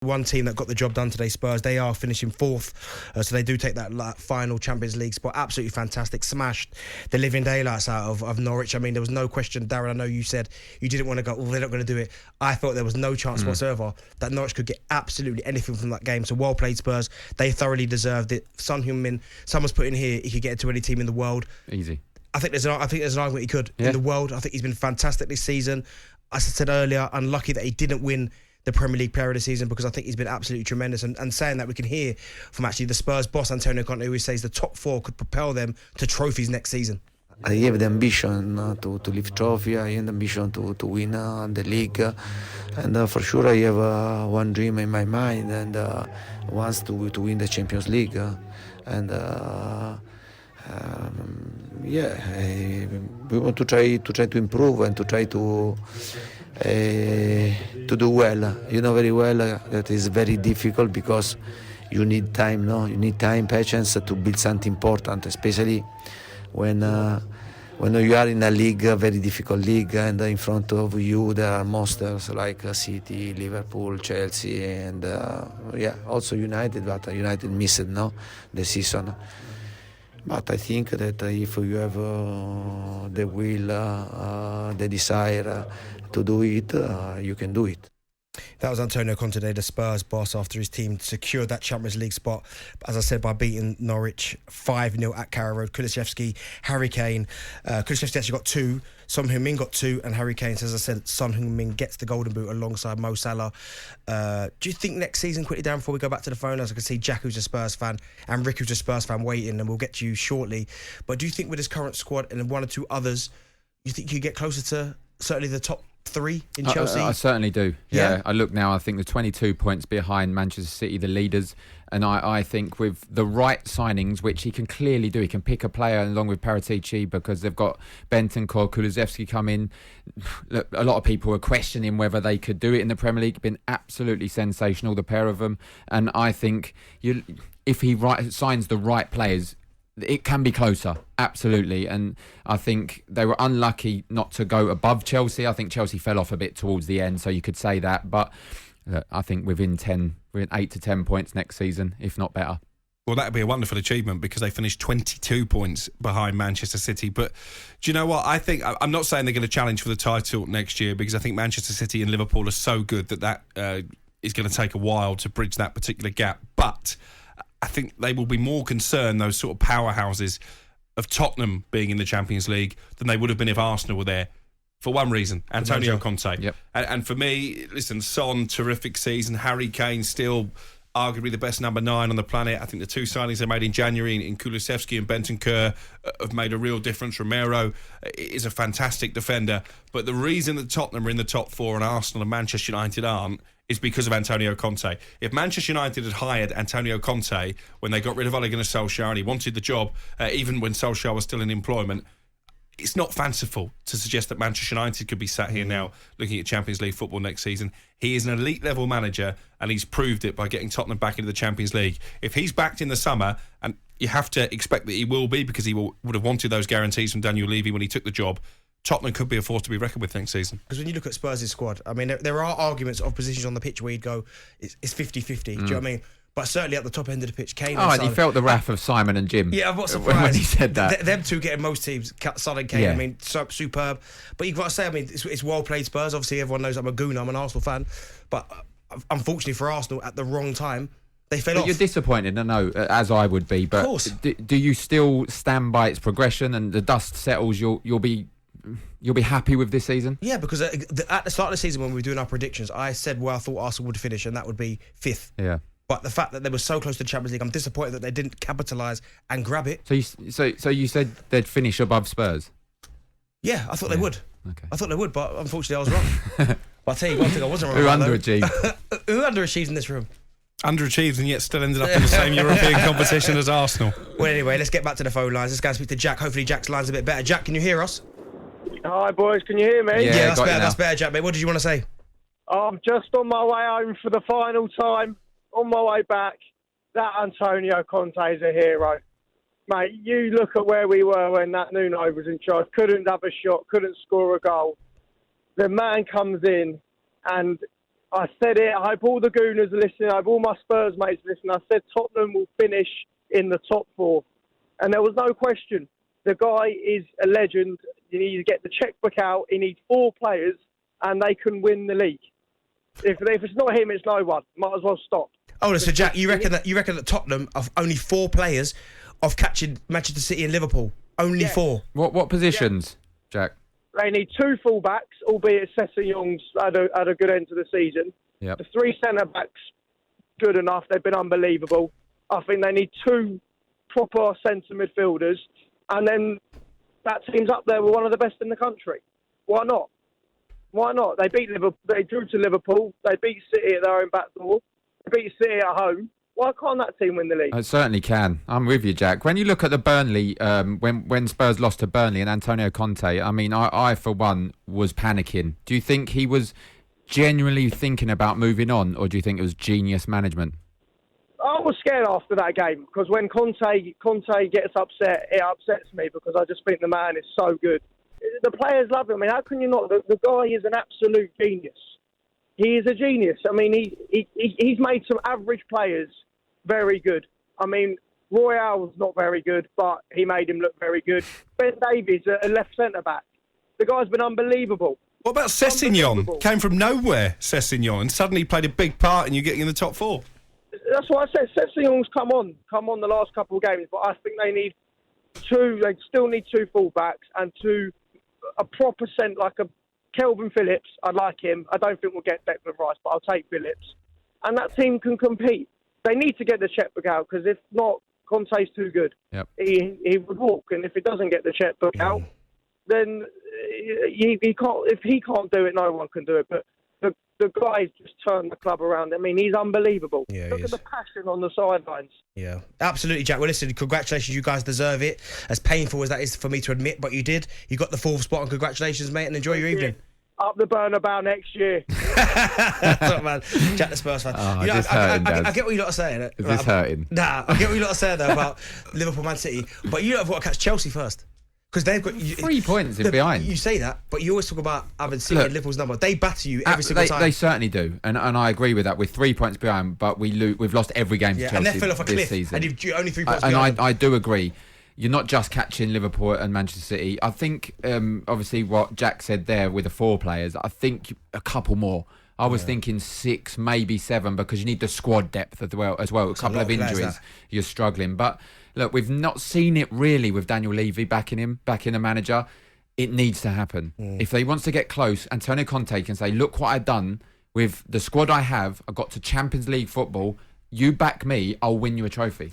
One team that got the job done today, Spurs, they are finishing fourth, so they do take that final Champions League spot. Absolutely fantastic, smashed the living daylights out of Norwich. I mean, there was no question. Darren, I know you said you didn't want to go, they're not going to do it. I thought there was no chance whatsoever that Norwich could get absolutely anything from that game. So well played, Spurs. They thoroughly deserved it. Son Heung-min, someone's put in here, he could get into any team in the world. Easy. I think there's an argument he could in the world. I think he's been fantastic this season. As I said earlier, unlucky that he didn't win the Premier League Player of the Season, because I think he's been absolutely tremendous. And saying that, we can hear from actually the Spurs boss, Antonio Conte, who says the top four could propel them to trophies next season. I have the ambition to lift trophy. I have the ambition to win the league, and for sure I have one dream in my mind, and wants to win the Champions League. We want to try to improve and to try to do well. You know very well that is very difficult, because you need time, no? You need time, patience to build something important, especially when you are in a league, a very difficult league, and in front of you there are monsters like City, Liverpool, Chelsea, and also United. But United missed the season. But I think that if you have the will, the desire to do it, you can do it. That was Antonio Conte, the Spurs boss, after his team secured that Champions League spot, as I said, by beating Norwich 5-0 at Carrow Road. Kulusevski, Harry Kane. Kulusevski actually got 2. Son Heung-min got 2, and Harry Kane, as I said, Son Heung-min gets the Golden Boot alongside Mo Salah. Do you think next season, quickly down before we go back to the phone, as I can see Jack, who's a Spurs fan, and Rick, who's a Spurs fan, waiting, and we'll get to you shortly. But do you think with his current squad and one or two others, you think you get closer to certainly the top 3 in Chelsea? I certainly do. Yeah. I look now, I think the 22 points behind Manchester City, the leaders. And I think with the right signings, which he can clearly do, he can pick a player along with Paratici, because they've got Bentancur, Kulusevski come in. Look, a lot of people are questioning whether they could do it in the Premier League. Been absolutely sensational, the pair of them. And I think if he signs the right players, it can be closer, absolutely. And I think they were unlucky not to go above Chelsea. I think Chelsea fell off a bit towards the end, so you could say that. But I think within 8 to 10 points next season, if not better. Well, that would be a wonderful achievement, because they finished 22 points behind Manchester City. But do you know what? I think, I'm not saying they're going to challenge for the title next year, because I think Manchester City and Liverpool are so good that is going to take a while to bridge that particular gap. But I think they will be more concerned, those sort of powerhouses, of Tottenham being in the Champions League than they would have been if Arsenal were there. For one reason, Antonio Conte. Yep. And for me, listen, Son, terrific season. Harry Kane, still arguably the best number 9 on the planet. I think the 2 signings they made in January in Kulusevski and Bentancur have made a real difference. Romero is a fantastic defender. But the reason that Tottenham are in the top 4 and Arsenal and Manchester United aren't is because of Antonio Conte. If Manchester United had hired Antonio Conte when they got rid of Ole Gunnar Solskjaer and he wanted the job, even when Solskjaer was still in employment, it's not fanciful to suggest that Manchester United could be sat here now looking at Champions League football next season. He is an elite level manager, and he's proved it by getting Tottenham back into the Champions League. If he's backed in the summer, and you have to expect that he will be, because he would have wanted those guarantees from Daniel Levy when he took the job, Tottenham could be a force to be reckoned with next season. Because when you look at Spurs' squad, I mean, there are arguments of positions on the pitch where you'd go, it's 50-50. Do you know what I mean? But certainly at the top end of the pitch, Kane and Son. He felt the wrath of Simon and Jim. Yeah, I'm not surprised when he said that. Them two getting most teams, Son and Kane. Yeah. I mean, superb. But you've got to say, I mean, it's well played Spurs. Obviously, everyone knows I'm a gooner. I'm an Arsenal fan. But unfortunately for Arsenal, at the wrong time, they fell off. You're disappointed, I know, as I would be. But of course. Do you still stand by its progression, and the dust settles? You'll be happy with this season? Yeah, because at the start of the season when we were doing our predictions, I said where I thought Arsenal would finish, and that would be 5th. Yeah. But the fact that they were so close to the Champions League, I'm disappointed that they didn't capitalise and grab it. So you said they'd finish above Spurs? Yeah, I thought they would. Okay. I thought they would, but unfortunately I was wrong. But I'll tell you one thing, I wasn't wrong. Who underachieved? Who underachieved in this room? Underachieved and yet still ended up in the same European competition as Arsenal. Well, anyway, let's get back to the phone lines. Let's go and speak to Jack. Hopefully Jack's line's a bit better. Jack, can you hear us? Hi, boys. Can you hear me? Yeah, that's better. That's better, Jack, mate. What did you want to say? I'm just on my way home for the final time. On my way back, that Antonio Conte is a hero. Mate, you look at where we were when that Nuno was in charge. Couldn't have a shot, couldn't score a goal. The man comes in and I said it. I hope all the Gooners are listening. I hope all my Spurs mates are listening. I said Tottenham will finish in the top 4. And there was no question. The guy is a legend. You need to get the checkbook out. He needs 4 players, and they can win the league. If it's not him, it's no one. Might as well stop. Oh, so Jack, you reckon that Tottenham have only 4 players of catching Manchester City and Liverpool? Only 4. What positions, Jack? They need 2 fullbacks, albeit Sessegnon had a good end to the season. Yep. The 3 centre-backs, good enough. They've been unbelievable. I think they need 2 proper centre midfielders. And then that team's up there with one of the best in the country. Why not? Why not? They beat Liverpool. They drew to Liverpool. They beat City at their own back door. They beat City at home. Why can't that team win the league? It certainly can. I'm with you, Jack. When you look at the Burnley, when Spurs lost to Burnley and Antonio Conte, I mean, I for one was panicking. Do you think he was genuinely thinking about moving on, or do you think it was genius management? I was scared after that game because when Conte gets upset, it upsets me because I just think the man is so good. The players love him. I mean, how can you not? The guy is an absolute genius. He is a genius. I mean, he's made some average players very good. I mean, Royale's not very good, but he made him look very good. Ben Davies, a left centre-back. The guy's been unbelievable. What about Sessegnon? Came from nowhere, Sessegnon, and suddenly played a big part in you getting in the top 4. That's why I said Sessegnon's come on the last couple of games, but I think they need 2. They still need 2 fullbacks and 2 a proper like a Kelvin Phillips. I like him. I don't think we'll get Declan Rice, but I'll take Phillips. And that team can compete. They need to get the checkbook out because if not, Conte's too good. Yep. He would walk, and if he doesn't get the checkbook out, then he can't. If he can't do it, no one can do it. But the guy's just turned the club around. I mean, he's unbelievable. Yeah, Look at the passion on the sidelines. Yeah, absolutely, Jack. Well, listen, congratulations. You guys deserve it. As painful as that is for me to admit, but you did. You got the 4th spot, and congratulations, mate, and enjoy your evening. Up the Bernabeu next year. Top man. Jack the Spurs fan. Oh, You know, this hurting, I Daz. get what you lot are saying. Is this hurting? Nah, I get what you lot are saying though about Liverpool, Man City, but you lot have got to catch Chelsea first. Because they've got 3 points in behind. You say that, but you always talk about having City and Liverpool's number. They batter you every single time. They certainly do, and I agree with that. We're 3 points behind, but we've lost every game to Chelsea and they fell off a this cliff. season. And you're only 3 points and behind. I do agree. You're not just catching Liverpool and Manchester City. I think, obviously, what Jack said there with the 4 players, I think a couple more. I was thinking 6, maybe 7, because you need the squad depth as well. A couple of injuries, you're struggling. But look, we've not seen it really with Daniel Levy backing the manager. It needs to happen. If they wants to get close, Antonio Conte can say, look what I've done with the squad I have. I got to Champions League football. You back me, I'll win you a trophy.